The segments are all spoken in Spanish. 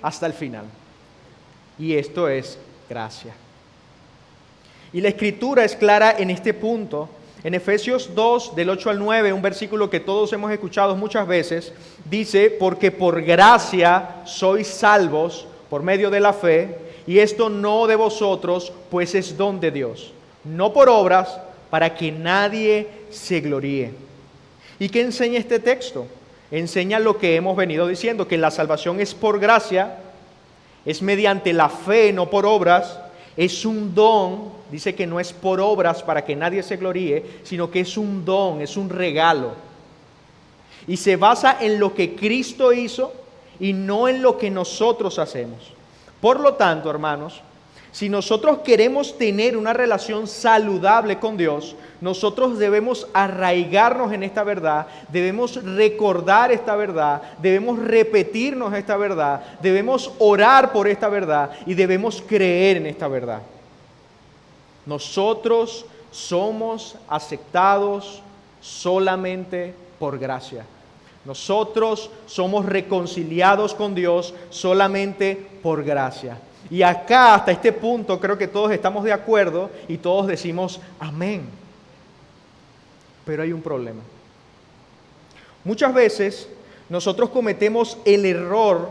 hasta el final. Y esto es gracia. Y la Escritura es clara en este punto. En Efesios 2, del 8 al 9, un versículo que todos hemos escuchado muchas veces, dice: porque por gracia sois salvos por medio de la fe, y esto no de vosotros, pues es don de Dios, no por obras, para que nadie se gloríe. ¿Y qué enseña este texto? Enseña lo que hemos venido diciendo, que la salvación es por gracia, es mediante la fe, no por obras, es un don. Dice que no es por obras para que nadie se gloríe, sino que es un don, es un regalo. Y se basa en lo que Cristo hizo y no en lo que nosotros hacemos. Por lo tanto, hermanos, si nosotros queremos tener una relación saludable con Dios, nosotros debemos arraigarnos en esta verdad, debemos recordar esta verdad, debemos repetirnos esta verdad, debemos orar por esta verdad y debemos creer en esta verdad. Nosotros somos aceptados solamente por gracia. Nosotros somos reconciliados con Dios solamente por gracia. Y acá, hasta este punto, creo que todos estamos de acuerdo y todos decimos amén. Pero hay un problema. Muchas veces nosotros cometemos el error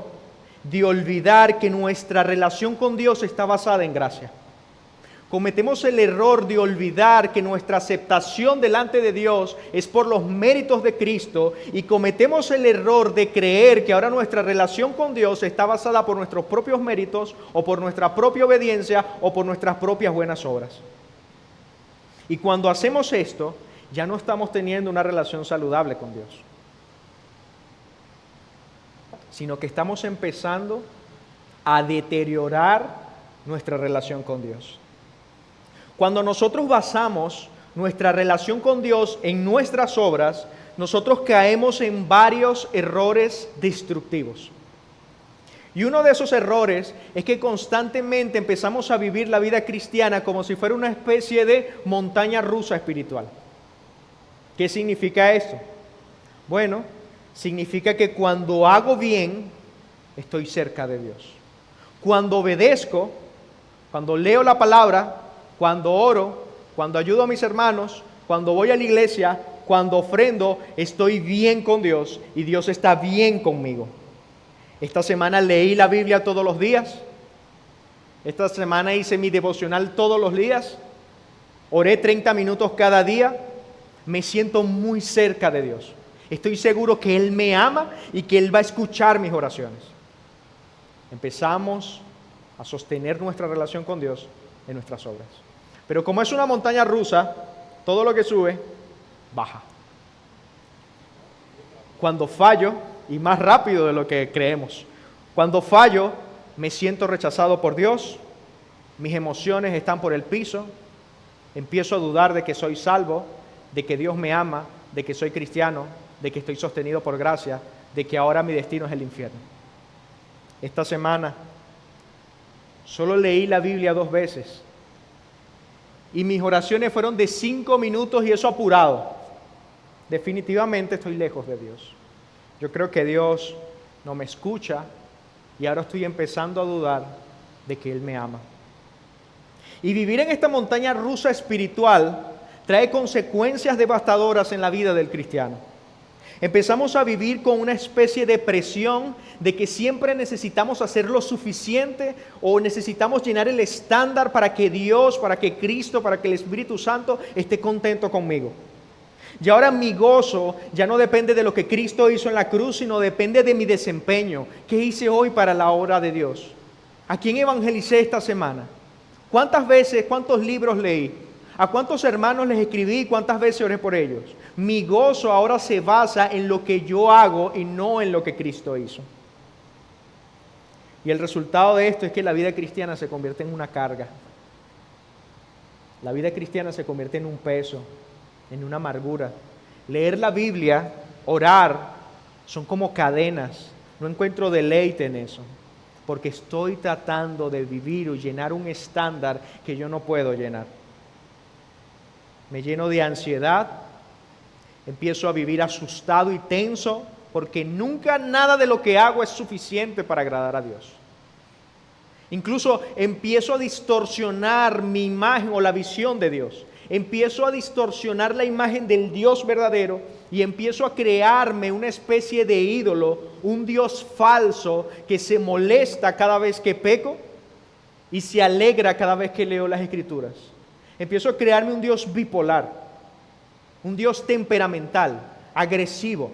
de olvidar que nuestra relación con Dios está basada en gracia. Cometemos el error de olvidar que nuestra aceptación delante de Dios es por los méritos de Cristo, y cometemos el error de creer que ahora nuestra relación con Dios está basada por nuestros propios méritos o por nuestra propia obediencia o por nuestras propias buenas obras. Y cuando hacemos esto, ya no estamos teniendo una relación saludable con Dios, sino que estamos empezando a deteriorar nuestra relación con Dios. Cuando nosotros basamos nuestra relación con Dios en nuestras obras, nosotros caemos en varios errores destructivos. Y uno de esos errores es que constantemente empezamos a vivir la vida cristiana como si fuera una especie de montaña rusa espiritual. ¿Qué significa esto? Bueno, significa que cuando hago bien, estoy cerca de Dios. Cuando obedezco, cuando leo la palabra, cuando oro, cuando ayudo a mis hermanos, cuando voy a la iglesia, cuando ofrendo, estoy bien con Dios y Dios está bien conmigo. Esta semana leí la Biblia todos los días. Esta semana hice mi devocional todos los días. Oré 30 minutos cada día. Me siento muy cerca de Dios. Estoy seguro que Él me ama y que Él va a escuchar mis oraciones. Empezamos a sostener nuestra relación con Dios en nuestras obras. Pero como es una montaña rusa, todo lo que sube, baja. Cuando fallo, y más rápido de lo que creemos, cuando fallo, me siento rechazado por Dios, mis emociones están por el piso, empiezo a dudar de que soy salvo, de que Dios me ama, de que soy cristiano, de que estoy sostenido por gracia, de que ahora mi destino es el infierno. Esta semana solo leí la Biblia 2 veces. Y mis oraciones fueron de 5 minutos y eso apurado. Definitivamente estoy lejos de Dios. Yo creo que Dios no me escucha y ahora estoy empezando a dudar de que Él me ama. Y vivir en esta montaña rusa espiritual trae consecuencias devastadoras en la vida del cristiano. Empezamos a vivir con una especie de presión de que siempre necesitamos hacer lo suficiente o necesitamos llenar el estándar para que Dios, para que Cristo, para que el Espíritu Santo esté contento conmigo. Y ahora mi gozo ya no depende de lo que Cristo hizo en la cruz, sino depende de mi desempeño. ¿Qué hice hoy para la obra de Dios? ¿A quién evangelicé esta semana? ¿Cuántas veces, cuántos libros leí? ¿A cuántos hermanos les escribí? ¿Cuántas veces oré por ellos? Mi gozo ahora se basa en lo que yo hago y no en lo que Cristo hizo. Y el resultado de esto es que la vida cristiana se convierte en una carga. La vida cristiana se convierte en un peso, en una amargura. Leer la Biblia, orar, son como cadenas. No encuentro deleite en eso, porque estoy tratando de vivir o llenar un estándar que yo no puedo llenar. Me lleno de ansiedad, empiezo a vivir asustado y tenso, porque nunca nada de lo que hago es suficiente para agradar a Dios. Incluso empiezo a distorsionar mi imagen o la visión de Dios. Empiezo a distorsionar la imagen del Dios verdadero y empiezo a crearme una especie de ídolo, un Dios falso que se molesta cada vez que peco y se alegra cada vez que leo las Escrituras. Empiezo a crearme un Dios bipolar, un Dios temperamental, agresivo.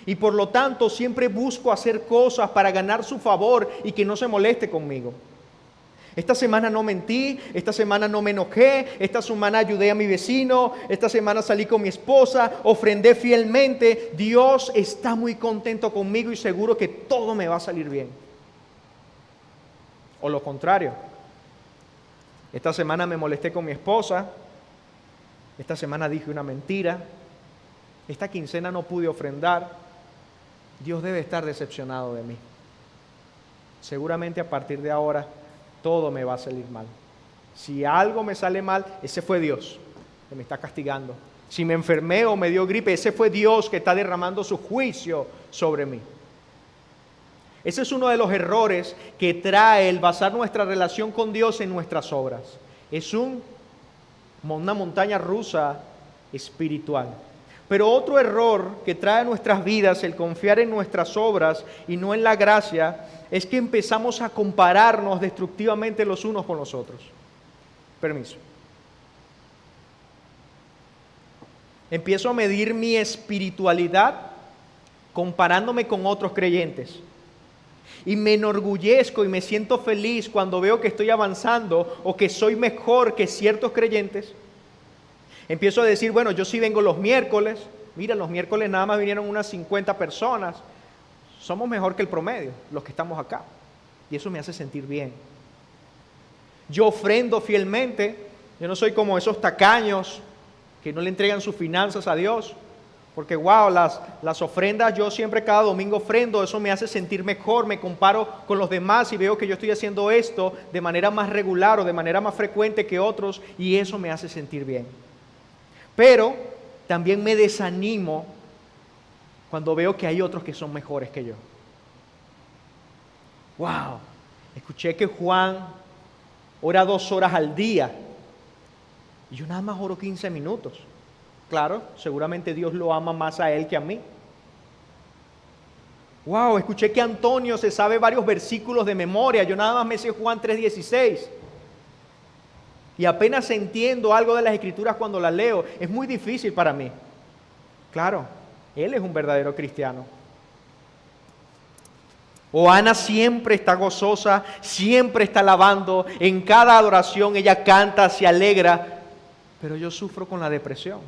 Y por lo tanto siempre busco hacer cosas para ganar su favor y que no se moleste conmigo. Esta semana no mentí, esta semana no me enojé, esta semana ayudé a mi vecino, esta semana salí con mi esposa, ofrendé fielmente. Dios está muy contento conmigo y seguro que todo me va a salir bien. O lo contrario, esta semana me molesté con mi esposa, esta semana dije una mentira, esta quincena no pude ofrendar. Dios debe estar decepcionado de mí. Seguramente a partir de ahora todo me va a salir mal. Si algo me sale mal, ese fue Dios que me está castigando. Si me enfermé o me dio gripe, ese fue Dios que está derramando su juicio sobre mí. Ese es uno de los errores que trae el basar nuestra relación con Dios en nuestras obras. Es una montaña rusa espiritual. Pero otro error que trae a nuestras vidas el confiar en nuestras obras y no en la gracia es que empezamos a compararnos destructivamente los unos con los otros. Permiso. Empiezo a medir mi espiritualidad comparándome con otros creyentes. Y me enorgullezco y me siento feliz cuando veo que estoy avanzando o que soy mejor que ciertos creyentes. Empiezo a decir, bueno, yo sí vengo los miércoles. Mira, los miércoles nada más vinieron unas 50 personas. Somos mejor que el promedio, los que estamos acá. Y eso me hace sentir bien. Yo ofrendo fielmente. Yo no soy como esos tacaños que no le entregan sus finanzas a Dios. Porque wow, las ofrendas, yo siempre cada domingo ofrendo. Eso me hace sentir mejor. Me comparo con los demás y veo que yo estoy haciendo esto de manera más regular o de manera más frecuente que otros. Y eso me hace sentir bien. Pero también me desanimo cuando veo que hay otros que son mejores que yo. Wow, escuché que Juan ora 2 horas al día y yo nada más oro 15 minutos. Claro, seguramente Dios lo ama más a él que a mí. Wow, escuché que Antonio se sabe varios versículos de memoria. Yo nada más me sé Juan 3:16. Y apenas entiendo algo de las Escrituras cuando las leo. Es muy difícil para mí. Claro, él es un verdadero cristiano. O Ana siempre está gozosa, siempre está alabando. En cada adoración ella canta, se alegra. Pero yo sufro con la depresión.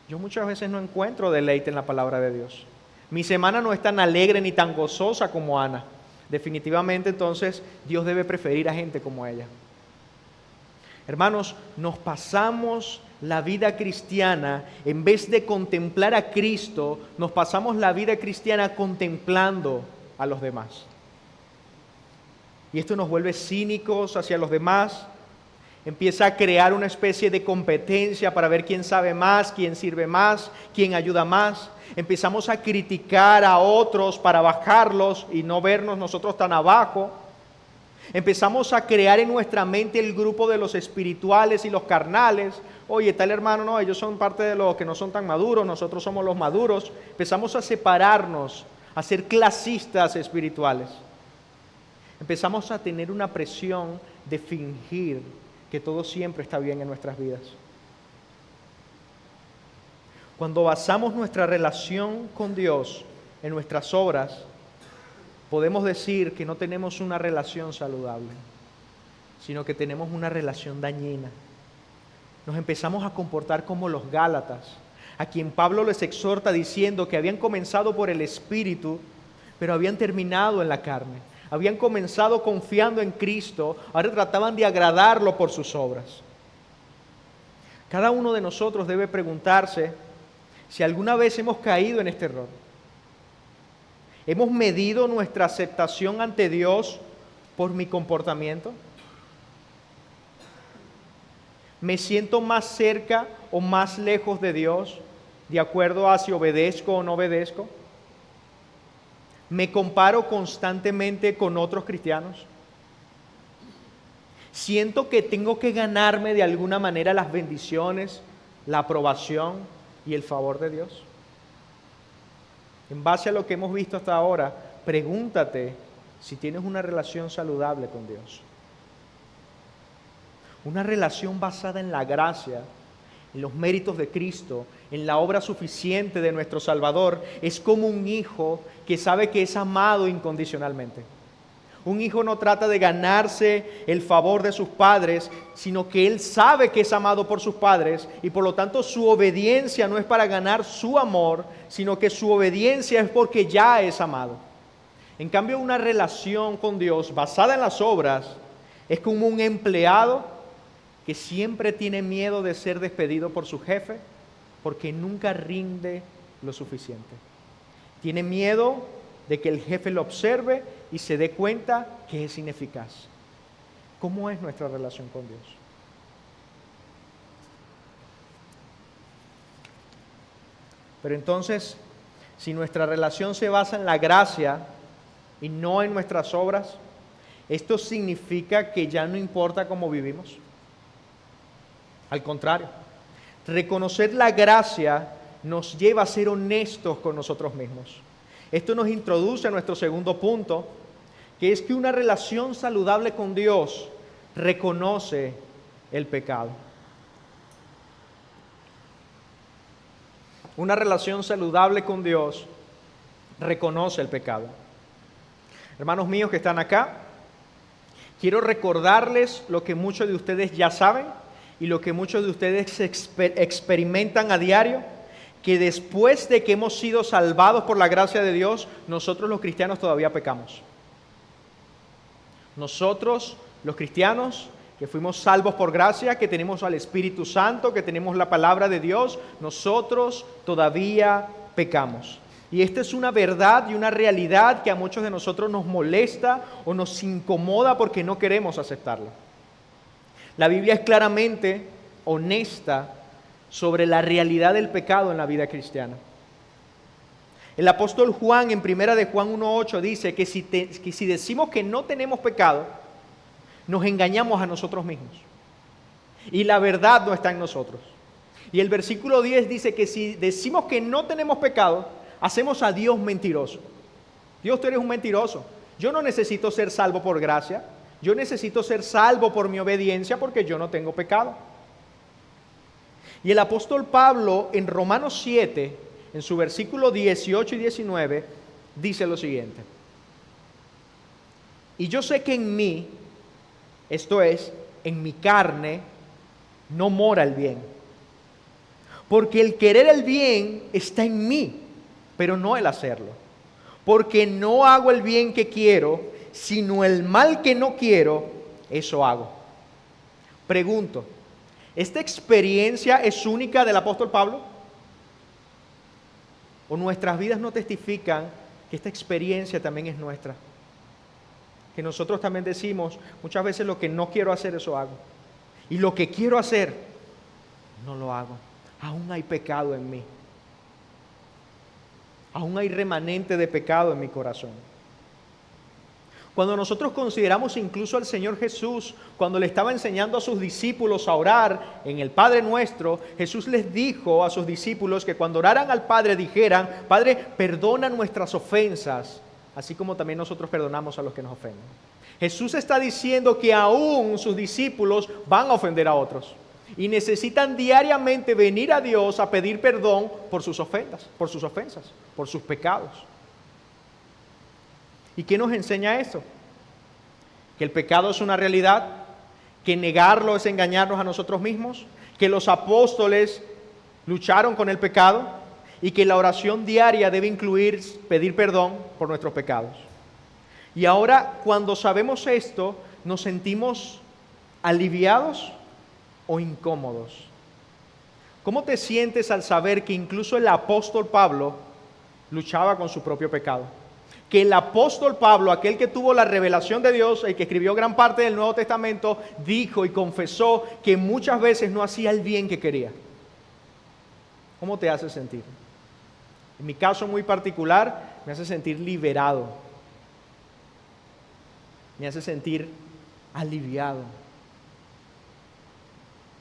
Yo muchas veces no encuentro deleite en la palabra de Dios. Mi semana no es tan alegre ni tan gozosa como Ana. Definitivamente entonces Dios debe preferir a gente como ella. Hermanos, nos pasamos la vida cristiana, en vez de contemplar a Cristo, nos pasamos la vida cristiana contemplando a los demás. Y esto nos vuelve cínicos hacia los demás, empieza a crear una especie de competencia para ver quién sabe más, quién sirve más, quién ayuda más. Empezamos a criticar a otros para bajarlos y no vernos nosotros tan abajo. Empezamos a crear en nuestra mente el grupo de los espirituales y los carnales. Oye, tal hermano, no, ellos son parte de los que no son tan maduros, nosotros somos los maduros. Empezamos a separarnos, a ser clasistas espirituales. Empezamos a tener una presión de fingir que todo siempre está bien en nuestras vidas. Cuando basamos nuestra relación con Dios en nuestras obras, podemos decir que no tenemos una relación saludable, sino que tenemos una relación dañina. Nos empezamos a comportar como los Gálatas, a quien Pablo les exhorta diciendo que habían comenzado por el Espíritu, pero habían terminado en la carne. Habían comenzado confiando en Cristo, ahora trataban de agradarlo por sus obras. Cada uno de nosotros debe preguntarse si alguna vez hemos caído en este error. ¿Hemos medido nuestra aceptación ante Dios por mi comportamiento? ¿Me siento más cerca o más lejos de Dios de acuerdo a si obedezco o no obedezco. Me comparo constantemente con otros cristianos. Siento que tengo que ganarme de alguna manera las bendiciones, la aprobación y el favor de Dios. En base a lo que hemos visto hasta ahora, pregúntate si tienes una relación saludable con Dios. Una relación basada en la gracia, en los méritos de Cristo, en la obra suficiente de nuestro Salvador, es como un hijo que sabe que es amado incondicionalmente. Un hijo no trata de ganarse el favor de sus padres, sino que él sabe que es amado por sus padres y por lo tanto su obediencia no es para ganar su amor, sino que su obediencia es porque ya es amado. En cambio, una relación con Dios basada en las obras es como un empleado que siempre tiene miedo de ser despedido por su jefe porque nunca rinde lo suficiente. Tiene miedo de que el jefe lo observe y se dé cuenta que es ineficaz. ¿Cómo es nuestra relación con Dios? Pero entonces, si nuestra relación se basa en la gracia y no en nuestras obras, ¿esto significa que ya no importa cómo vivimos? Al contrario, reconocer la gracia nos lleva a ser honestos con nosotros mismos. Esto nos introduce a nuestro segundo punto, que es que una relación saludable con Dios reconoce el pecado. Una relación saludable con Dios reconoce el pecado. Hermanos míos que están acá, quiero recordarles lo que muchos de ustedes ya saben y lo que muchos de ustedes experimentan a diario, que después de que hemos sido salvados por la gracia de Dios, nosotros los cristianos todavía pecamos. Nosotros, los cristianos, que fuimos salvos por gracia, que tenemos al Espíritu Santo, que tenemos la palabra de Dios, nosotros todavía pecamos. Y esta es una verdad y una realidad que a muchos de nosotros nos molesta o nos incomoda porque no queremos aceptarla. La Biblia es claramente honesta sobre la realidad del pecado en la vida cristiana. El apóstol Juan en 1 de Juan 1:8 dice que si decimos que no tenemos pecado, nos engañamos a nosotros mismos. Y la verdad no está en nosotros. Y el versículo 10 dice que si decimos que no tenemos pecado, hacemos a Dios mentiroso. Dios, tú eres un mentiroso. Yo no necesito ser salvo por gracia. Yo necesito ser salvo por mi obediencia porque yo no tengo pecado. Y el apóstol Pablo en Romanos 7, en su versículo 18 y 19, dice lo siguiente. Y yo sé que en mí, esto es, en mi carne, no mora el bien. Porque el querer el bien está en mí, pero no el hacerlo. Porque no hago el bien que quiero, sino el mal que no quiero, eso hago. Pregunto, ¿esta experiencia es única del apóstol Pablo? ¿O nuestras vidas no testifican que esta experiencia también es nuestra? Que nosotros también decimos, muchas veces lo que no quiero hacer, eso hago. Y lo que quiero hacer, no lo hago. Aún hay pecado en mí. Aún hay remanente de pecado en mi corazón. Cuando nosotros consideramos incluso al Señor Jesús, cuando le estaba enseñando a sus discípulos a orar en el Padre Nuestro, Jesús les dijo a sus discípulos que cuando oraran al Padre dijeran, Padre, perdona nuestras ofensas, así como también nosotros perdonamos a los que nos ofenden. Jesús está diciendo que aún sus discípulos van a ofender a otros y necesitan diariamente venir a Dios a pedir perdón por sus ofensas, por sus pecados. ¿Y qué nos enseña esto? Que el pecado es una realidad, que negarlo es engañarnos a nosotros mismos, que los apóstoles lucharon con el pecado y que la oración diaria debe incluir pedir perdón por nuestros pecados. Y ahora, cuando sabemos esto, ¿nos sentimos aliviados o incómodos? ¿Cómo te sientes al saber que incluso el apóstol Pablo luchaba con su propio pecado? Que el apóstol Pablo, aquel que tuvo la revelación de Dios, el que escribió gran parte del Nuevo Testamento, dijo y confesó que muchas veces no hacía el bien que quería. ¿Cómo te hace sentir? En mi caso muy particular, me hace sentir liberado. Me hace sentir aliviado.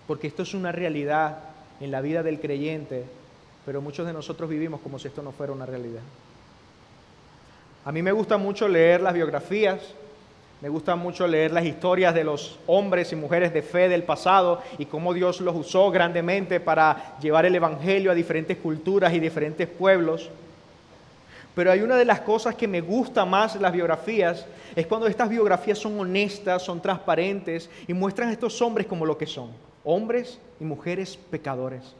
Porque esto es una realidad en la vida del creyente, pero muchos de nosotros vivimos como si esto no fuera una realidad. A mí me gusta mucho leer las biografías, me gusta mucho leer las historias de los hombres y mujeres de fe del pasado y cómo Dios los usó grandemente para llevar el evangelio a diferentes culturas y diferentes pueblos. Pero hay una de las cosas que me gusta más de las biografías, es cuando estas biografías son honestas, son transparentes y muestran a estos hombres como lo que son, hombres y mujeres pecadores.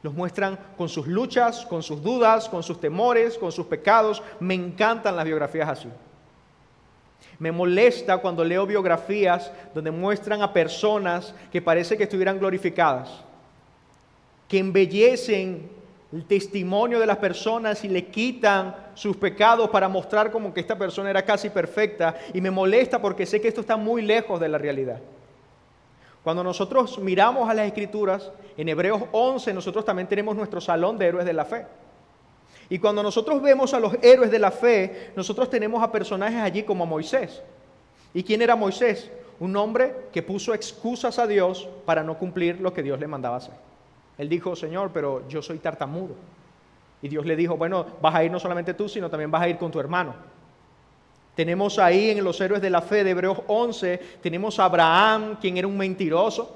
Los muestran con sus luchas, con sus dudas, con sus temores, con sus pecados. Me encantan las biografías así. Me molesta cuando leo biografías donde muestran a personas que parece que estuvieran glorificadas, que embellecen el testimonio de las personas y le quitan sus pecados para mostrar como que esta persona era casi perfecta. Y me molesta porque sé que esto está muy lejos de la realidad. Cuando nosotros miramos a las Escrituras, en Hebreos 11 nosotros también tenemos nuestro salón de héroes de la fe. Y cuando nosotros vemos a los héroes de la fe, nosotros tenemos a personajes allí como Moisés. ¿Y quién era Moisés? Un hombre que puso excusas a Dios para no cumplir lo que Dios le mandaba hacer. Él dijo, Señor, pero yo soy tartamudo. Y Dios le dijo, bueno, vas a ir no solamente tú, sino también vas a ir con tu hermano. Tenemos ahí en los héroes de la fe de Hebreos 11, tenemos a Abraham, quien era un mentiroso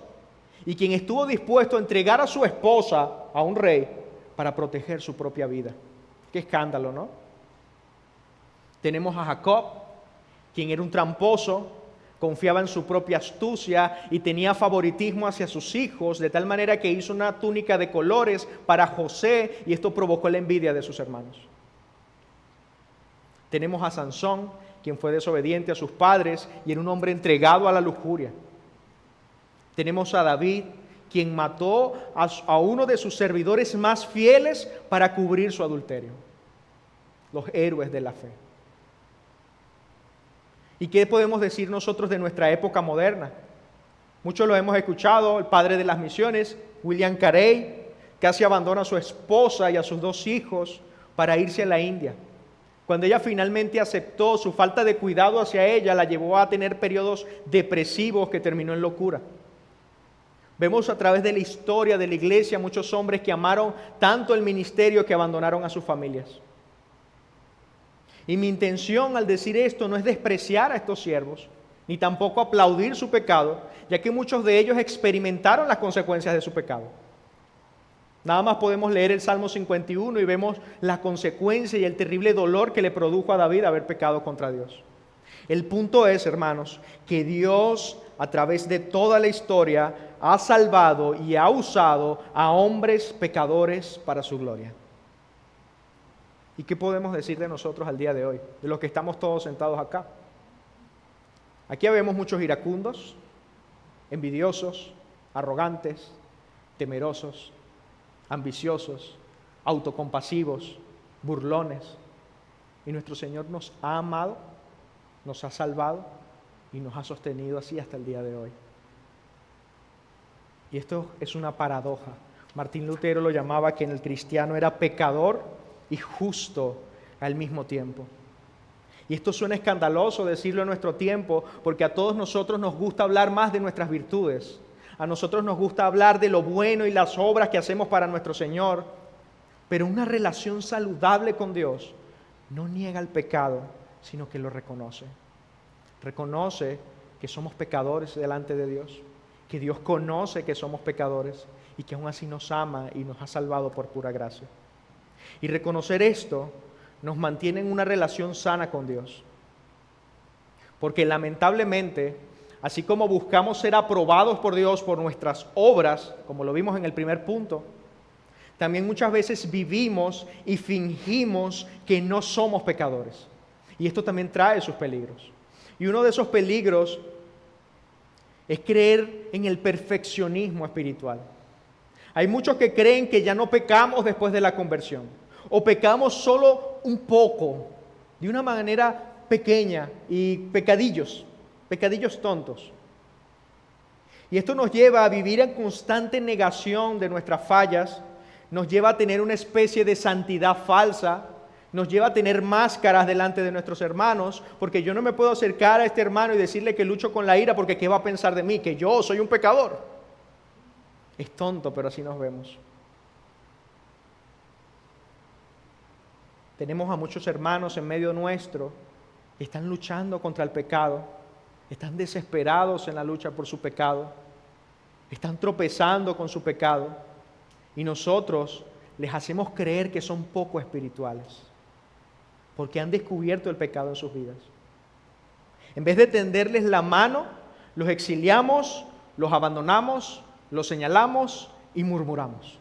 y quien estuvo dispuesto a entregar a su esposa a un rey para proteger su propia vida. Qué escándalo, ¿no? Tenemos a Jacob, quien era un tramposo, confiaba en su propia astucia y tenía favoritismo hacia sus hijos, de tal manera que hizo una túnica de colores para José y esto provocó la envidia de sus hermanos. Tenemos a Sansón, quien fue desobediente a sus padres y era un hombre entregado a la lujuria. Tenemos a David, quien mató a uno de sus servidores más fieles para cubrir su adulterio. Los héroes de la fe. ¿Y qué podemos decir nosotros de nuestra época moderna? Muchos lo hemos escuchado, el padre de las misiones, William Carey, casi abandona a su esposa y a sus 2 hijos para irse a la India. Cuando ella finalmente aceptó, su falta de cuidado hacia ella la llevó a tener periodos depresivos que terminó en locura. Vemos a través de la historia de la iglesia muchos hombres que amaron tanto el ministerio que abandonaron a sus familias. Y mi intención al decir esto no es despreciar a estos siervos, ni tampoco aplaudir su pecado, ya que muchos de ellos experimentaron las consecuencias de su pecado. Nada más podemos leer el Salmo 51 y vemos la consecuencia y el terrible dolor que le produjo a David haber pecado contra Dios. El punto es, hermanos, que Dios a través de toda la historia ha salvado y ha usado a hombres pecadores para su gloria. ¿Y qué podemos decir de nosotros al día de hoy? De los que estamos todos sentados acá. Aquí vemos muchos iracundos, envidiosos, arrogantes, temerosos, ambiciosos, autocompasivos, burlones. Y nuestro Señor nos ha amado, nos ha salvado y nos ha sostenido así hasta el día de hoy. Y esto es una paradoja. Martín Lutero lo llamaba que en el cristiano era pecador y justo al mismo tiempo. Y esto suena escandaloso decirlo en nuestro tiempo, porque a todos nosotros nos gusta hablar más de nuestras virtudes. A nosotros nos gusta hablar de lo bueno y las obras que hacemos para nuestro Señor. Pero una relación saludable con Dios no niega el pecado, sino que lo reconoce. Reconoce que somos pecadores delante de Dios, que Dios conoce que somos pecadores y que aún así nos ama y nos ha salvado por pura gracia. Y reconocer esto nos mantiene en una relación sana con Dios. Porque lamentablemente, así como buscamos ser aprobados por Dios por nuestras obras, como lo vimos en el primer punto, también muchas veces vivimos y fingimos que no somos pecadores. Y esto también trae sus peligros. Y uno de esos peligros es creer en el perfeccionismo espiritual. Hay muchos que creen que ya no pecamos después de la conversión, o pecamos solo un poco, de una manera pequeña, y pecadillos tontos. Y esto nos lleva a vivir en constante negación de nuestras fallas, nos lleva a tener una especie de santidad falsa, nos lleva a tener máscaras delante de nuestros hermanos, porque yo no me puedo acercar a este hermano y decirle que lucho con la ira, porque ¿qué va a pensar de mí? Que yo soy un pecador. Es tonto, pero así nos vemos. Tenemos a muchos hermanos en medio nuestro que están luchando contra el pecado, están desesperados en la lucha por su pecado, están tropezando con su pecado, y nosotros les hacemos creer que son poco espirituales, porque han descubierto el pecado en sus vidas. En vez de tenderles la mano, los exiliamos, los abandonamos, los señalamos y murmuramos.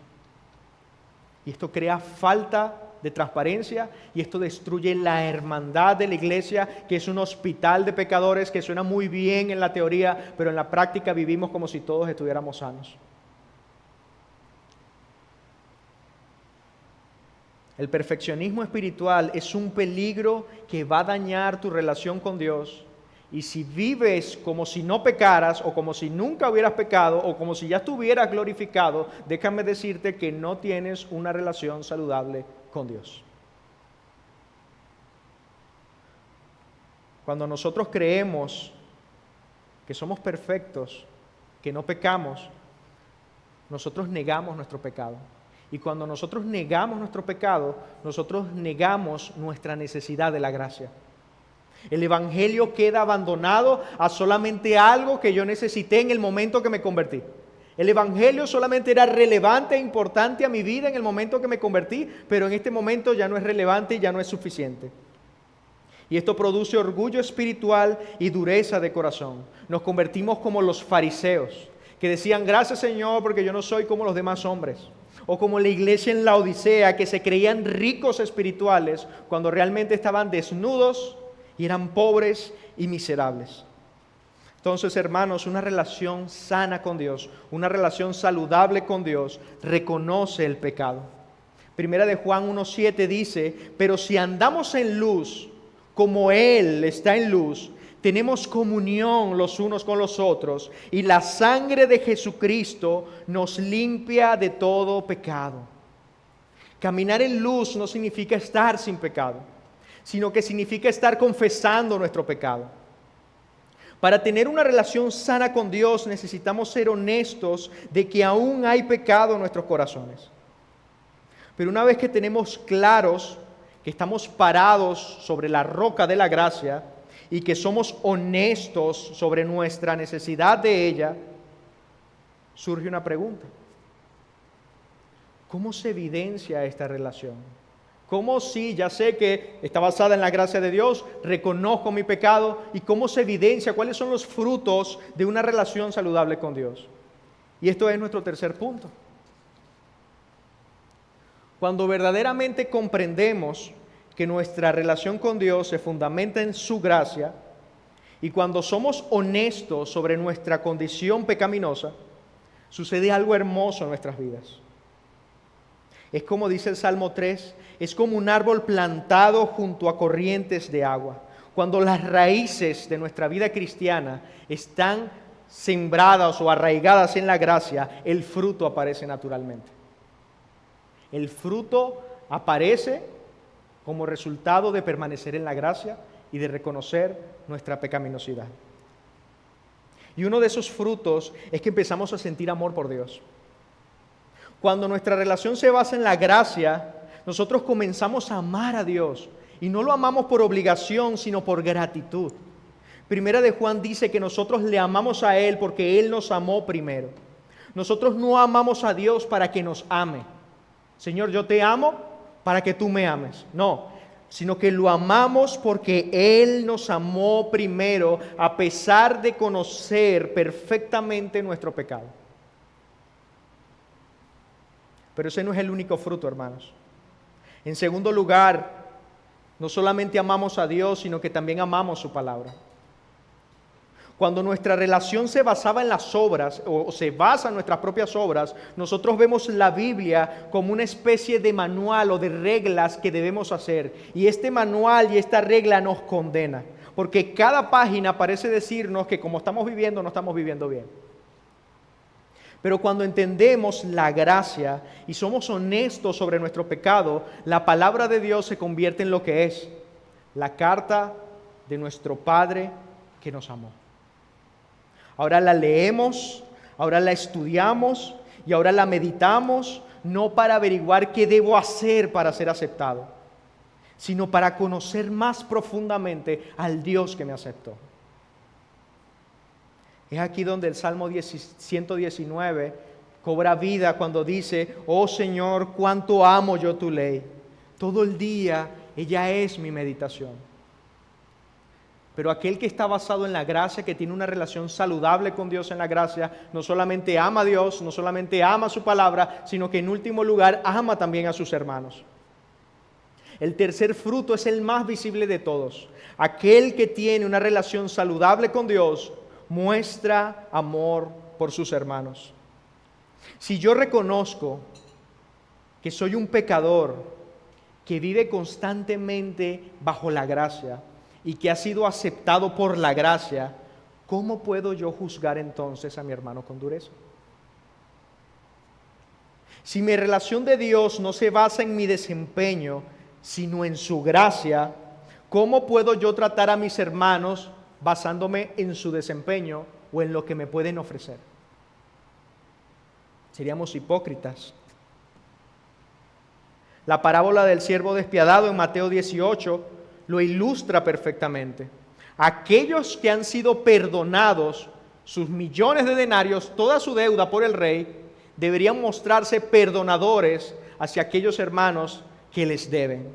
Y esto crea falta de transparencia, y esto destruye la hermandad de la iglesia, que es un hospital de pecadores, que suena muy bien en la teoría, pero en la práctica vivimos como si todos estuviéramos sanos. El perfeccionismo espiritual es un peligro que va a dañar tu relación con Dios, y si vives como si no pecaras, o como si nunca hubieras pecado, o como si ya estuvieras glorificado, déjame decirte que no tienes una relación saludable con Dios. Cuando nosotros creemos que somos perfectos, que no pecamos, nosotros negamos nuestro pecado. Y cuando nosotros negamos nuestro pecado, nosotros negamos nuestra necesidad de la gracia. El Evangelio queda abandonado a solamente algo que yo necesité en el momento que me convertí. El Evangelio solamente era relevante e importante a mi vida en el momento que me convertí, pero en este momento ya no es relevante y ya no es suficiente. Y esto produce orgullo espiritual y dureza de corazón. Nos convertimos como los fariseos, que decían: gracias Señor, porque yo no soy como los demás hombres. O como la iglesia en la Odisea, que se creían ricos espirituales cuando realmente estaban desnudos y eran pobres y miserables. Entonces, hermanos, una relación sana con Dios, una relación saludable con Dios, reconoce el pecado. Primera de Juan 1:7 dice: pero si andamos en luz, como Él está en luz, tenemos comunión los unos con los otros, y la sangre de Jesucristo nos limpia de todo pecado. Caminar en luz no significa estar sin pecado, sino que significa estar confesando nuestro pecado. Para tener una relación sana con Dios necesitamos ser honestos de que aún hay pecado en nuestros corazones. Pero una vez que tenemos claros que estamos parados sobre la roca de la gracia y que somos honestos sobre nuestra necesidad de ella, surge una pregunta: ¿cómo se evidencia esta relación? ¿Cómo si ya sé que está basada en la gracia de Dios, reconozco mi pecado, y cómo se evidencia, cuáles son los frutos de una relación saludable con Dios? Y esto es nuestro tercer punto. Cuando verdaderamente comprendemos que nuestra relación con Dios se fundamenta en su gracia, y cuando somos honestos sobre nuestra condición pecaminosa, sucede algo hermoso en nuestras vidas. Es como dice el Salmo 3, es como un árbol plantado junto a corrientes de agua. Cuando las raíces de nuestra vida cristiana están sembradas o arraigadas en la gracia, el fruto aparece naturalmente. El fruto aparece como resultado de permanecer en la gracia y de reconocer nuestra pecaminosidad. Y uno de esos frutos es que empezamos a sentir amor por Dios. Cuando nuestra relación se basa en la gracia, nosotros comenzamos a amar a Dios, y no lo amamos por obligación, sino por gratitud. Primera de Juan dice que nosotros le amamos a Él porque Él nos amó primero. Nosotros no amamos a Dios para que nos ame. Señor, yo te amo para que tú me ames. No, sino que lo amamos porque Él nos amó primero, a pesar de conocer perfectamente nuestro pecado. Pero ese no es el único fruto, hermanos. En segundo lugar, no solamente amamos a Dios, sino que también amamos su palabra. Cuando nuestra relación se basaba en las obras, o se basa en nuestras propias obras, nosotros vemos la Biblia como una especie de manual o de reglas que debemos hacer. Y este manual y esta regla nos condena, porque cada página parece decirnos que como estamos viviendo, no estamos viviendo bien. Pero cuando entendemos la gracia y somos honestos sobre nuestro pecado, la palabra de Dios se convierte en lo que es: la carta de nuestro Padre que nos amó. Ahora la leemos, ahora la estudiamos y ahora la meditamos, no para averiguar qué debo hacer para ser aceptado, sino para conocer más profundamente al Dios que me aceptó. Es aquí donde el Salmo 119 cobra vida cuando dice: oh Señor, cuánto amo yo tu ley. Todo el día ella es mi meditación. Pero aquel que está basado en la gracia, que tiene una relación saludable con Dios en la gracia, no solamente ama a Dios, no solamente ama su palabra, sino que en último lugar ama también a sus hermanos. El tercer fruto es el más visible de todos. Aquel que tiene una relación saludable con Dios muestra amor por sus hermanos. Si yo reconozco que soy un pecador que vive constantemente bajo la gracia y que ha sido aceptado por la gracia, ¿cómo puedo yo juzgar entonces a mi hermano con dureza? Si mi relación de Dios no se basa en mi desempeño, sino en su gracia, ¿cómo puedo yo tratar a mis hermanos basándome en su desempeño o en lo que me pueden ofrecer? Seríamos hipócritas. La parábola del siervo despiadado en Mateo 18 lo ilustra perfectamente. Aquellos que han sido perdonados sus millones de denarios, toda su deuda por el rey, deberían mostrarse perdonadores hacia aquellos hermanos que les deben.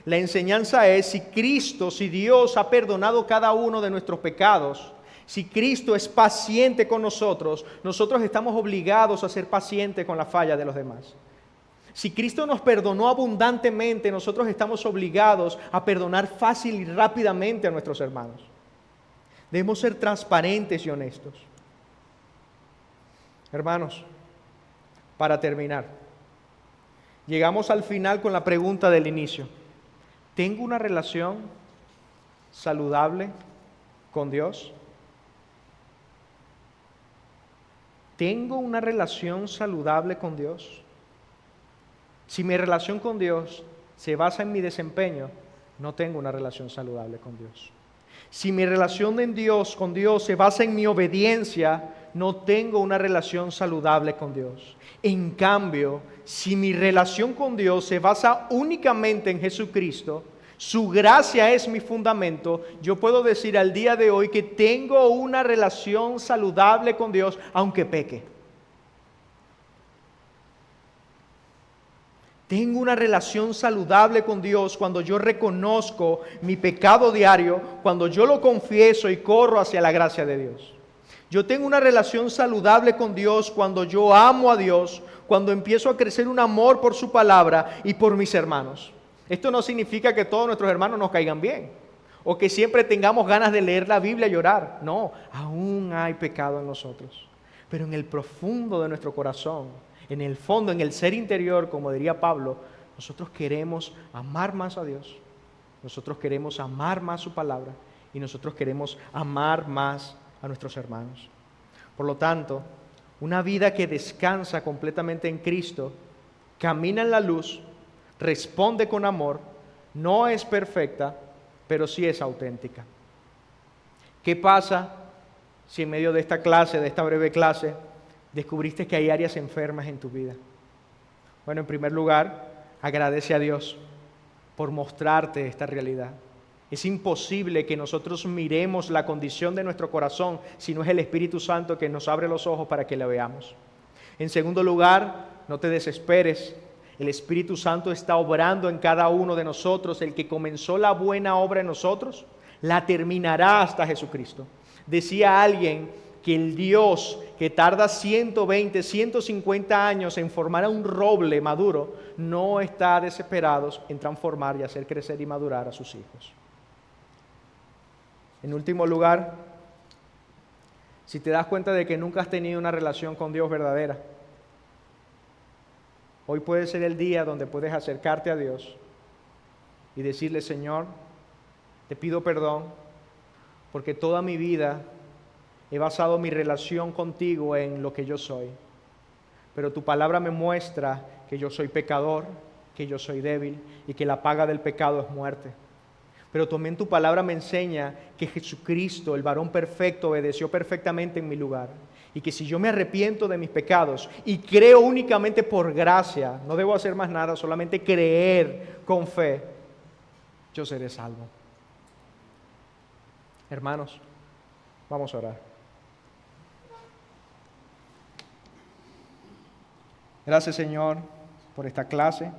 La enseñanza es: si Cristo, si Dios ha perdonado cada uno de nuestros pecados, si Cristo es paciente con nosotros, nosotros estamos obligados a ser pacientes con la falla de los demás. Si Cristo nos perdonó abundantemente, nosotros estamos obligados a perdonar fácil y rápidamente a nuestros hermanos. Debemos ser transparentes y honestos. Hermanos, para terminar, llegamos al final con la pregunta del inicio: ¿tengo una relación saludable con Dios? ¿Tengo una relación saludable con Dios? Si mi relación con Dios se basa en mi desempeño, no tengo una relación saludable con Dios. Si mi relación con Dios se basa en mi obediencia, no tengo una relación saludable con Dios. En cambio, si mi relación con Dios se basa únicamente en Jesucristo, su gracia es mi fundamento, yo puedo decir al día de hoy que tengo una relación saludable con Dios, aunque peque. Tengo una relación saludable con Dios cuando yo reconozco mi pecado diario, cuando yo lo confieso y corro hacia la gracia de Dios. Yo tengo una relación saludable con Dios cuando yo amo a Dios, cuando empiezo a crecer un amor por su palabra y por mis hermanos. Esto no significa que todos nuestros hermanos nos caigan bien, o que siempre tengamos ganas de leer la Biblia y llorar. No, aún hay pecado en nosotros. Pero en el profundo de nuestro corazón, en el fondo, en el ser interior, como diría Pablo, nosotros queremos amar más a Dios, nosotros queremos amar más su palabra y nosotros queremos amar más a nuestros hermanos. Por lo tanto, una vida que descansa completamente en Cristo, camina en la luz, responde con amor, no es perfecta, pero sí es auténtica. ¿Qué pasa si en medio de esta clase, de esta breve clase, descubriste que hay áreas enfermas en tu vida? Bueno, en primer lugar, agradece a Dios por mostrarte esta realidad. Es imposible que nosotros miremos la condición de nuestro corazón si no es el Espíritu Santo que nos abre los ojos para que la veamos. En segundo lugar, no te desesperes. El Espíritu Santo está obrando en cada uno de nosotros. El que comenzó la buena obra en nosotros, la terminará hasta Jesucristo. Decía alguien que el Dios que tarda 120, 150 años en formar a un roble maduro, no está desesperado en transformar y hacer crecer y madurar a sus hijos. En último lugar, si te das cuenta de que nunca has tenido una relación con Dios verdadera, hoy puede ser el día donde puedes acercarte a Dios y decirle: Señor, te pido perdón porque toda mi vida he basado mi relación contigo en lo que yo soy. pero tu palabra me muestra que yo soy pecador, que yo soy débil y que la paga del pecado es muerte. Pero también tu palabra me enseña que Jesucristo, el varón perfecto, obedeció perfectamente en mi lugar. Y que si yo me arrepiento de mis pecados y creo únicamente por gracia, no debo hacer más nada, solamente creer con fe, yo seré salvo. Hermanos, vamos a orar. Gracias, Señor, por esta clase.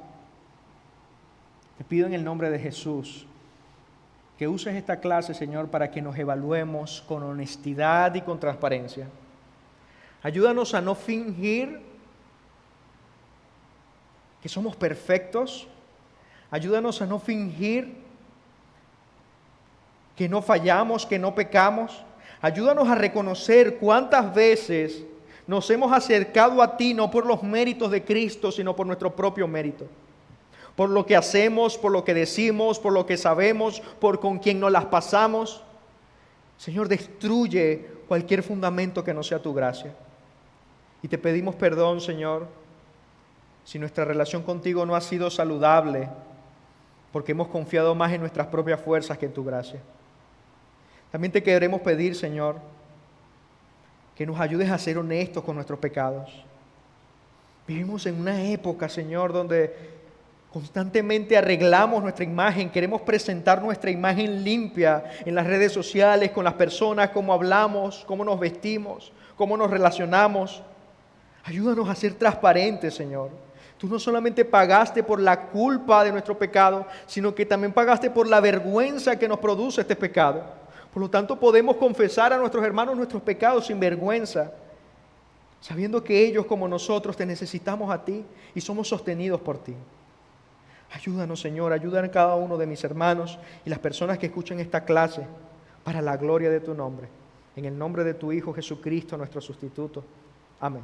Te pido en el nombre de Jesús que uses esta clase, Señor, para que nos evaluemos con honestidad y con transparencia. Ayúdanos a no fingir que somos perfectos. Ayúdanos a no fingir que no fallamos, que no pecamos. Ayúdanos a reconocer cuántas veces nos hemos acercado a ti no por los méritos de Cristo, sino por nuestro propio mérito. Por lo que hacemos, por lo que decimos, por lo que sabemos, por con quien nos las pasamos. Señor, destruye cualquier fundamento que no sea tu gracia. Y te pedimos perdón, Señor, si nuestra relación contigo no ha sido saludable, porque hemos confiado más en nuestras propias fuerzas que en tu gracia. También te queremos pedir, Señor, que nos ayudes a ser honestos con nuestros pecados. Vivimos en una época, Señor, donde constantemente arreglamos nuestra imagen, queremos presentar nuestra imagen limpia en las redes sociales, con las personas, cómo hablamos, cómo nos vestimos, cómo nos relacionamos. Ayúdanos a ser transparentes, Señor. Tú no solamente pagaste por la culpa de nuestro pecado, sino que también pagaste por la vergüenza que nos produce este pecado. Por lo tanto, podemos confesar a nuestros hermanos nuestros pecados sin vergüenza, sabiendo que ellos, como nosotros, te necesitamos a ti y somos sostenidos por ti. Ayúdanos, Señor, ayuda a cada uno de mis hermanos y las personas que escuchen esta clase para la gloria de tu nombre. En el nombre de tu Hijo Jesucristo, nuestro sustituto. Amén.